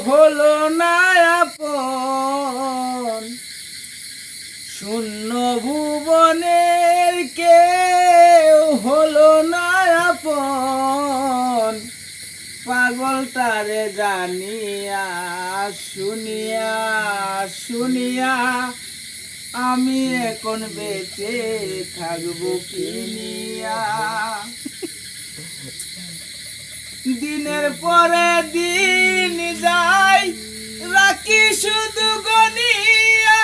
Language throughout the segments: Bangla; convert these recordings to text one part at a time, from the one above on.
হলো না আপন, শূন্য ভুবনের কেউ হলো না আপন, পাগলটারে জানিয়া শুনিয়া শুনিয়া আমি এখন বেঁচে থাকবো কিনিয়া। দিনের পরে দিন যায় রাখি শুধু গনিয়া,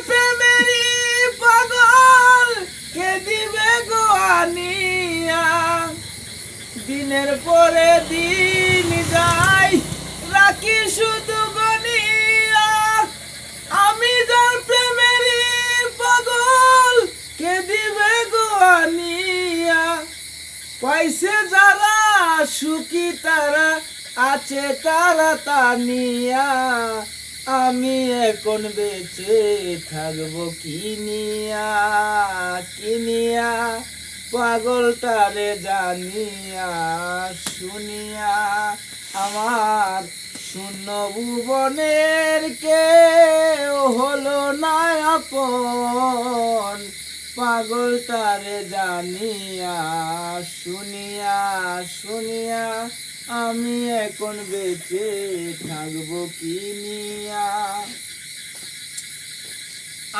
প্রেমেরই পাগল কে দিবে গো আনিয়া। দিনের পরে দিন যায় রাখি শুধু গনিয়া, আমি যার প্রেমেরই পাগল কে দিবে গো আনিয়া। পাইছে যারা সুখী তারা আছে তারা তানিয়া, আমি এখন বেঁচে থাকবো কিনিয়া কিনিয়া, পাগলটারে জানিয়া শুনিয়া। আমার শূন্য ভুবনের কেউ হলো না আপন, পাগলটারে জানিয়া শুনিয়া শুনিয়া আমি এখন বেঁচে থাকবো কিনিয়া।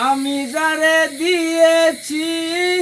আমি যারে দিয়েছি